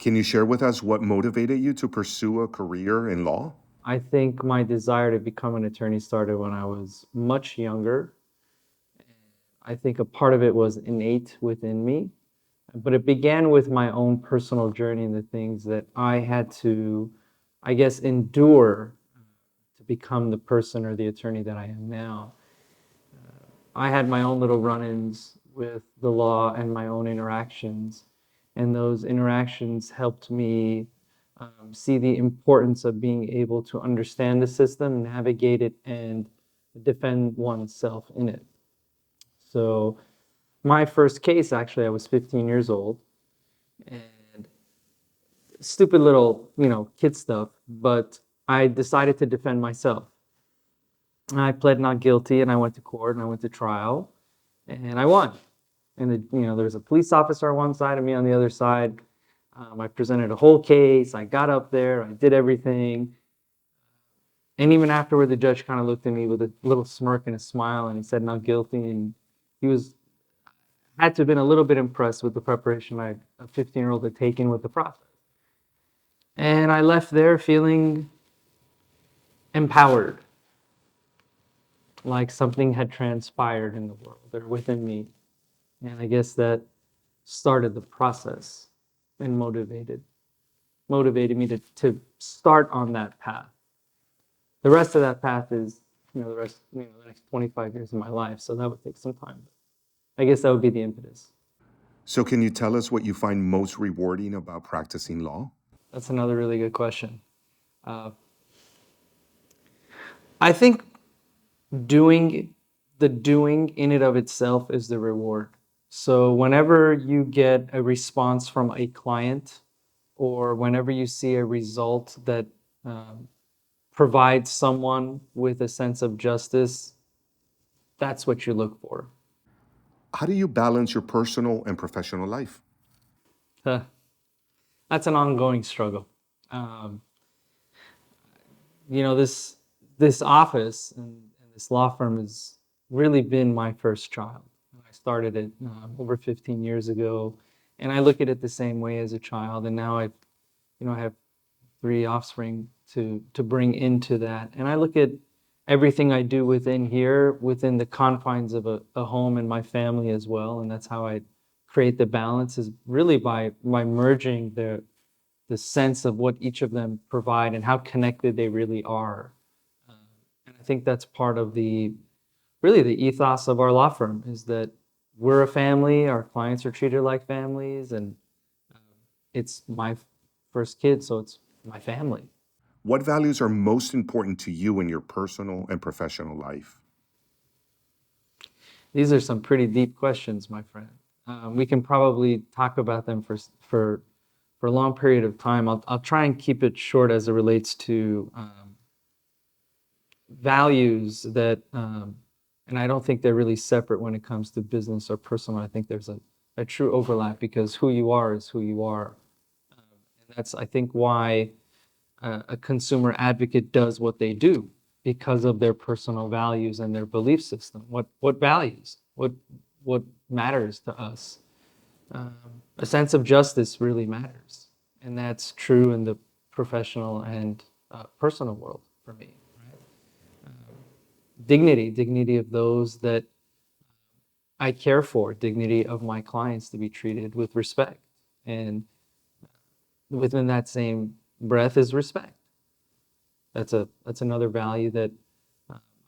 Can you share with us what motivated you to pursue a career in law? I think my desire to become an attorney started when I was much younger. I think a part of it was innate within me, but it began with my own personal journey and the things that I had to, I guess, endure to become the person or the attorney that I am now. I had my own little run-ins with the law and my own interactions, and those interactions helped me see the importance of being able to understand the system, navigate it, and defend oneself in it. So my first case, actually, I was 15 years old, and stupid little, kid stuff, but I decided to defend myself. I pled not guilty, and I went to court, and I went to trial, and I won. And there was a police officer on one side of me on the other side. I presented a whole case. I got up there. I did everything. And even afterward, the judge kind of looked at me with a little smirk and a smile, and he said not guilty. And he had to have been a little bit impressed with the preparation a 15-year-old had taken with the process. And I left there feeling empowered, like something had transpired in the world or within me. And I guess that started the process and motivated me to start on that path. The rest of that path is, the next 25 years of my life. So that would take some time. I guess that would be the impetus. So, can you tell us what you find most rewarding about practicing law? That's another really good question. Uh, I think doing in and of itself is the reward. So whenever you get a response from a client, or whenever you see a result that provides someone with a sense of justice, that's what you look for. How do you balance your personal and professional life? Huh. That's an ongoing struggle. Um, this office and this law firm has really been my first child. I started it over 15 years ago, and I look at it the same way as a child. And now I have three offspring to bring into that. And I look at everything I do within here, within the confines of a home and my family as well. And that's how I create the balance, is really by merging the sense of what each of them provide and how connected they really are. And I think that's part of the ethos of our law firm, is that we're a family, our clients are treated like families, and it's my first kid, so it's my family. What values are most important to you in your personal and professional life? These are some pretty deep questions, my friend. We can probably talk about them for a long period of time. I'll try and keep it short as it relates to values that, and I don't think they're really separate when it comes to business or personal. I think there's a true overlap, because who you are is who you are. And that's, I think, why a consumer advocate does what they do, because of their personal values and their belief system. What values? What matters to us? A sense of justice really matters, and that's true in the professional and personal world for me. Dignity of those that I care for, dignity of my clients to be treated with respect, and within that same breath is respect. That's another value that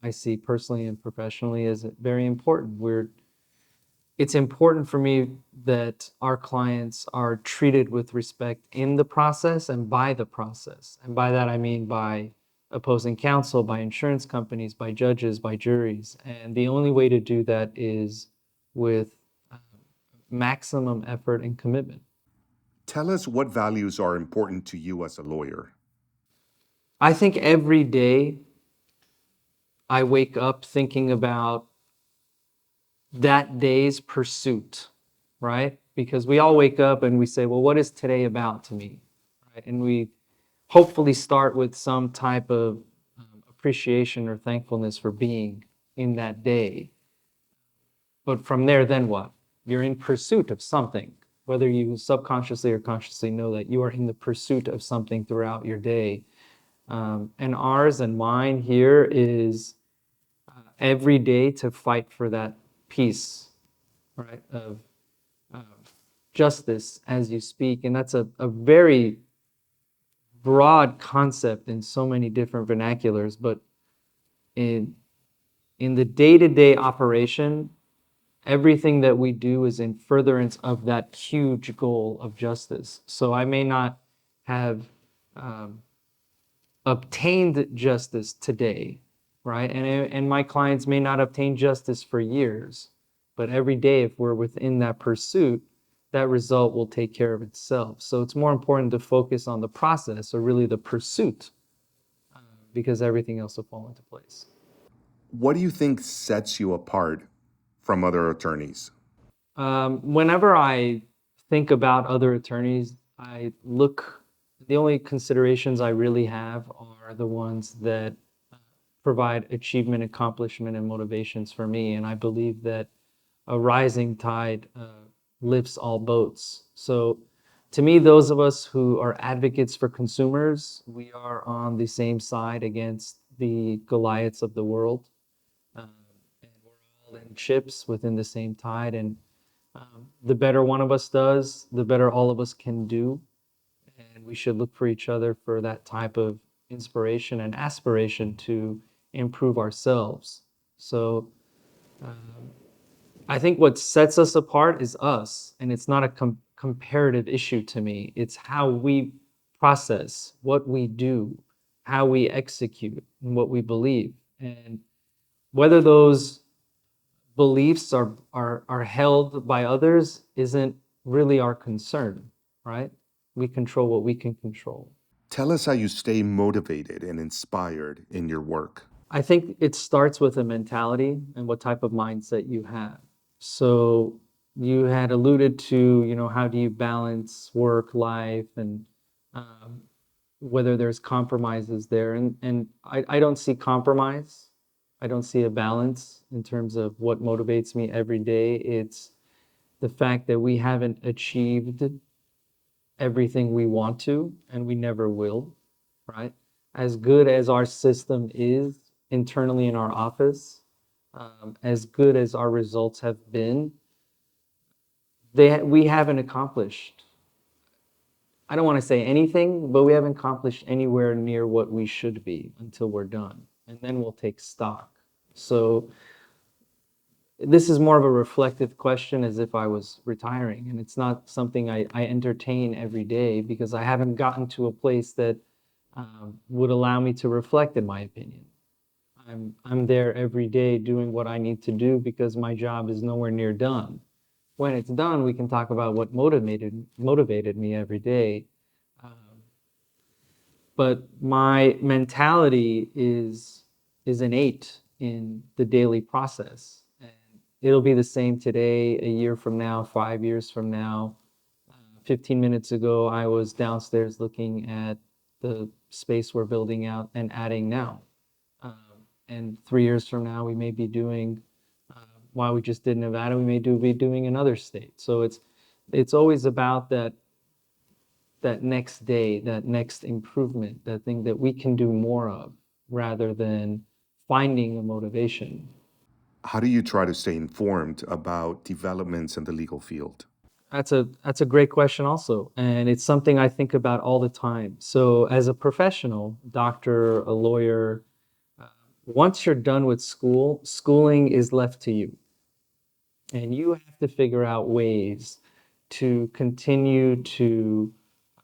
I see personally and professionally as very important. It's important for me that our clients are treated with respect in the process and by the process. And by that I mean by opposing counsel, by insurance companies, by judges, by juries. And the only way to do that is with maximum effort and commitment. Tell us what values are important to you as a lawyer. I think every day I wake up thinking about that day's pursuit, right? Because we all wake up and we say, well, what is today about to me? Right? And we hopefully start with some type of appreciation or thankfulness for being in that day. But from there, then what? You're in pursuit of something. whether you subconsciously or consciously know that you are in the pursuit of something throughout your day. And ours and mine here is every day to fight for that peace, right, of justice as you speak. And that's a very broad concept in so many different vernaculars, but in the day-to-day operation, everything that we do is in furtherance of that huge goal of justice. So I may not have obtained justice today, right? And my clients may not obtain justice for years, but every day, if we're within that pursuit, that result will take care of itself. So it's more important to focus on the process, or really the pursuit, because everything else will fall into place. What do you think sets you apart from other attorneys? Whenever I think about other attorneys, the only considerations I really have are the ones that provide achievement, accomplishment, and motivations for me. And I believe that a rising tide lifts all boats. So to me, those of us who are advocates for consumers, we are on the same side against the Goliaths of the world. And we're all in ships within the same tide. And the better one of us does, the better all of us can do. And we should look for each other for that type of inspiration and aspiration to improve ourselves. So I think what sets us apart is us, and it's not a comparative issue to me. It's how we process, what we do, how we execute, and what we believe. And whether those beliefs are held by others isn't really our concern, right? We control what we can control. Tell us how you stay motivated and inspired in your work. I think it starts with a mentality and what type of mindset you have. So you had alluded to, how do you balance work, life, and whether there's compromises there. And I don't see compromise. I don't see a balance in terms of what motivates me every day. It's the fact that we haven't achieved everything we want to, and we never will, right? As good as our system is internally in our office, as good as our results have been, we haven't accomplished, I don't want to say anything, but we haven't accomplished anywhere near what we should be until we're done. And then we'll take stock. So this is more of a reflective question, as if I was retiring. And it's not something I entertain every day, because I haven't gotten to a place that would allow me to reflect, in my opinion. I'm there every day doing what I need to do, because my job is nowhere near done. When it's done, we can talk about what motivated me every day. But my mentality is innate in the daily process. And it'll be the same today, a year from now, 5 years from now. 15 minutes ago, I was downstairs looking at the space we're building out and adding now. And 3 years from now, we may be doing, while we just did Nevada, we may be doing another state. So it's always about that next day, that next improvement, that thing that we can do more of, rather than finding a motivation. How do you try to stay informed about developments in the legal field? That's a great question also, and it's something I think about all the time. So as a professional, doctor, a lawyer, once you're done with school, schooling is left to you. And you have to figure out ways to continue to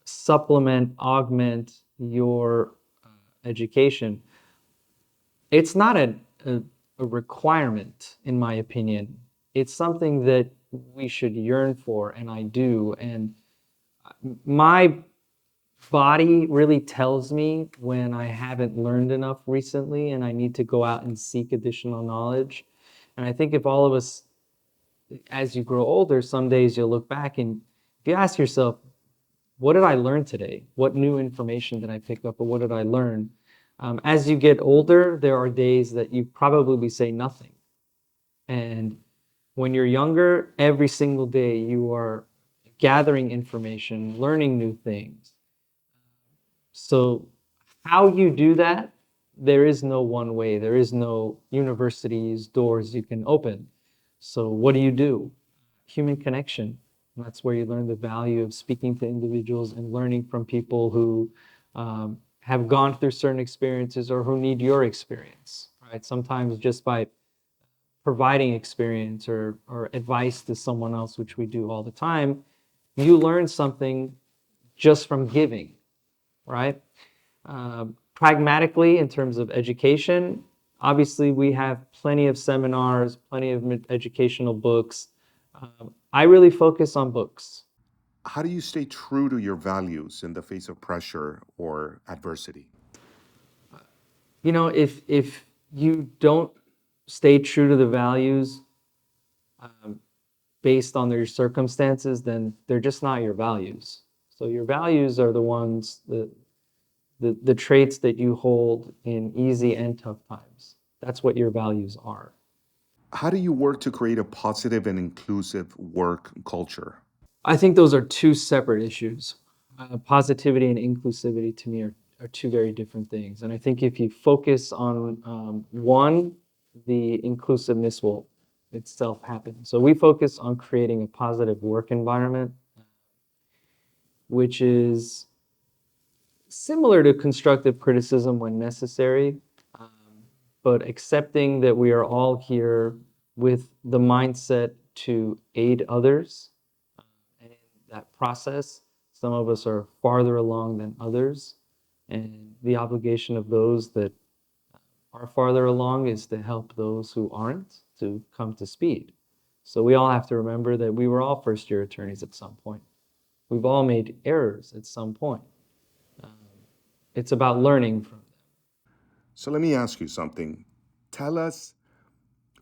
supplement, augment your education. It's not a requirement, in my opinion. It's something that we should yearn for, and I do. And my body really tells me when I haven't learned enough recently and I need to go out and seek additional knowledge. And I think if all of us, as you grow older, some days you'll look back and if you ask yourself, what did I learn today? What new information did I pick up, or what did I learn? As you get older, there are days that you probably say nothing. And when you're younger, every single day you are gathering information, learning new things. So how you do that, there is no one way. There is no universities, doors you can open. So what do? Human connection. And that's where you learn the value of speaking to individuals and learning from people who have gone through certain experiences or who need your experience, right? Sometimes just by providing experience or advice to someone else, which we do all the time, you learn something just from giving, right? Pragmatically, in terms of education, obviously we have plenty of seminars, plenty of educational books. I really focus on books. How do you stay true to your values in the face of pressure or adversity? You know, if you don't stay true to the values based on their circumstances, then they're just not your values. So your values are the ones that the traits that you hold in easy and tough times. That's what your values are. How do you work to create a positive and inclusive work culture? I think those are two separate issues. Positivity and inclusivity to me are two very different things. And I think if you focus on one, the inclusiveness will itself happen. So we focus on creating a positive work environment, which is similar to constructive criticism when necessary, um, but accepting that we are all here with the mindset to aid others. And in that process, some of us are farther along than others. And the obligation of those that are farther along is to help those who aren't to come to speed. So we all have to remember that we were all first year attorneys at some point. We've all made errors at some point. Um, it's about learning from them. So let me ask you something. Tell us,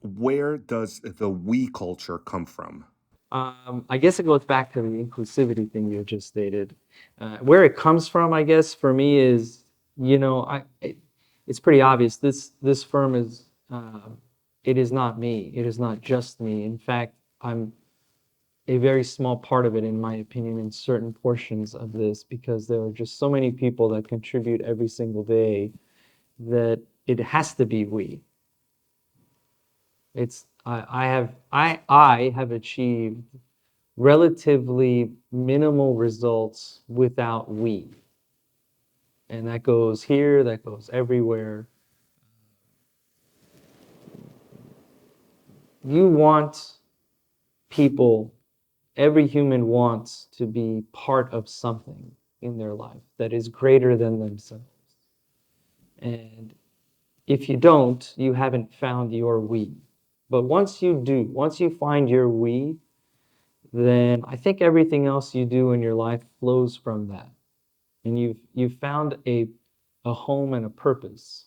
where does the we culture come from? I guess it goes back to the inclusivity thing you just stated. Where it comes from, I guess, for me is, it's pretty obvious. This firm is, it is not me. It is not just me. In fact, I'm a very small part of it, in my opinion, in certain portions of this, because there are just so many people that contribute every single day that it has to be we. I have achieved relatively minimal results without we. And that goes here, that goes everywhere. You want people, every human wants to be part of something in their life that is greater than themselves. And if you don't, you haven't found your we. But once you do, once you find your we, then I think everything else you do in your life flows from that. And you've found a home and a purpose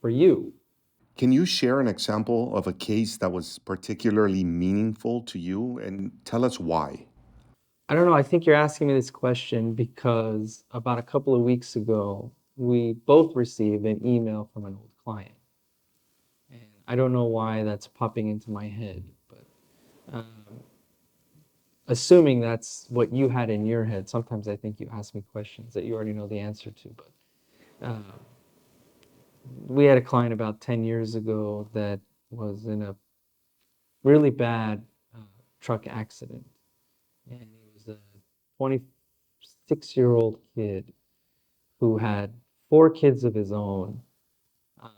for you. Can you share an example of a case that was particularly meaningful to you and tell us why? I don't know, I think you're asking me this question because about a couple of weeks ago, we both received an email from an old client. And I don't know why that's popping into my head, but um, assuming that's what you had in your head, sometimes I think you ask me questions that you already know the answer to, but we had a client about 10 years ago that was in a really bad truck accident. And he was a 26-year-old kid who had four kids of his own, um,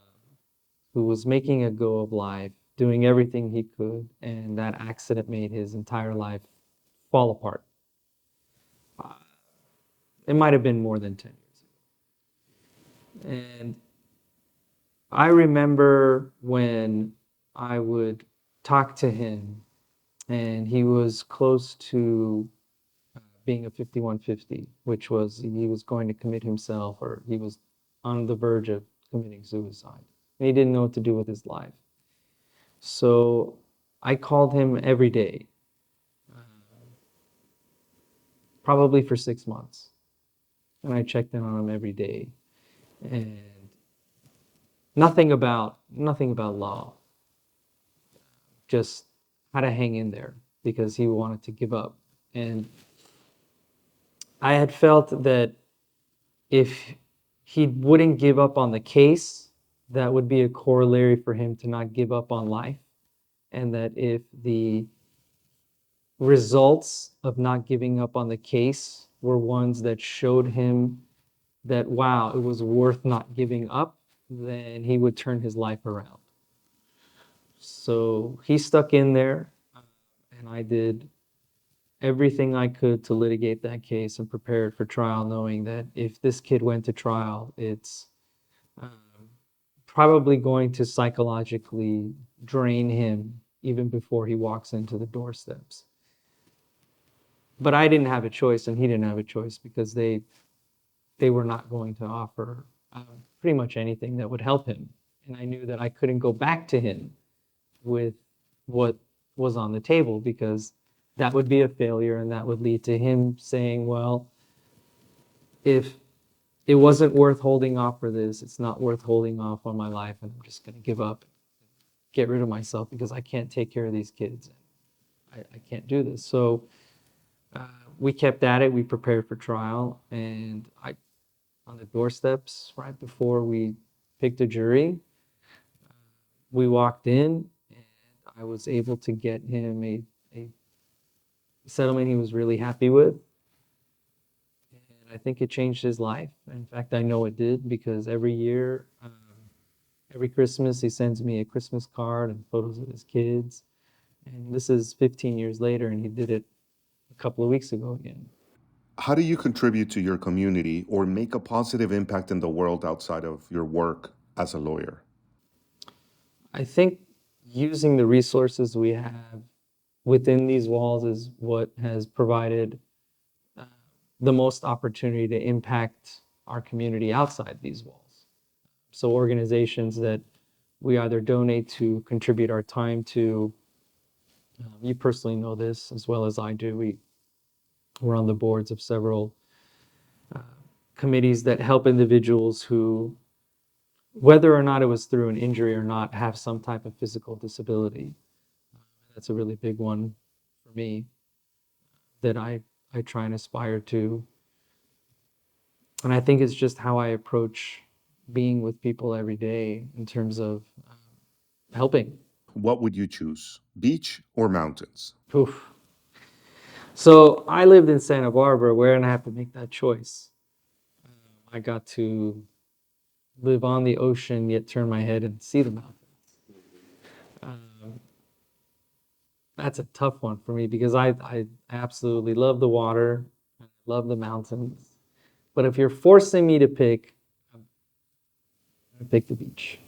who was making a go of life, doing everything he could, and that accident made his entire life fall apart. Uh, it might have been more than 10 years ago. And I remember when I would talk to him, and he was close to being a 5150, which was he was going to commit himself or he was on the verge of committing suicide. And he didn't know what to do with his life. So I called him every day, probably for 6 months. And I checked in on him every day. And nothing about law, just how to hang in there because he wanted to give up. And I had felt that if he wouldn't give up on the case, that would be a corollary for him to not give up on life. And that if the results of not giving up on the case were ones that showed him that, wow, it was worth not giving up, then he would turn his life around. So he stuck in there, and I did everything I could to litigate that case and prepare it for trial, knowing that if this kid went to trial, it's um, probably going to psychologically drain him even before he walks into the doorsteps. But I didn't have a choice, and he didn't have a choice, because they were not going to offer pretty much anything that would help him. And I knew that I couldn't go back to him with what was on the table, because that would be a failure, and that would lead to him saying, well, if it wasn't worth holding off for this, it's not worth holding off on my life, and I'm just going to give up, get rid of myself, because I can't take care of these kids. I can't do this. So we kept at it. We prepared for trial, and on the doorsteps right before we picked a jury, we walked in, and I was able to get him a settlement he was really happy with. And I think it changed his life. In fact, I know it did, because every year, every Christmas, he sends me a Christmas card and photos of his kids. And this is 15 years later, and he did it a couple of weeks ago again. How do you contribute to your community or make a positive impact in the world outside of your work as a lawyer? I think using the resources we have within these walls is what has provided the most opportunity to impact our community outside these walls. So organizations that we either donate to, contribute our time to, you personally know this as well as I do. We're on the boards of several committees that help individuals who, whether or not it was through an injury or not, have some type of physical disability. That's a really big one for me that I try and aspire to. And I think it's just how I approach being with people every day in terms of helping. What would you choose, beach or mountains? Oof. So I lived in Santa Barbara, where did I have to make that choice? I got to live on the ocean, yet turn my head and see the mountains. Um, that's a tough one for me, because I absolutely love the water, I love the mountains. But if you're forcing me to pick, I'm going to pick the beach.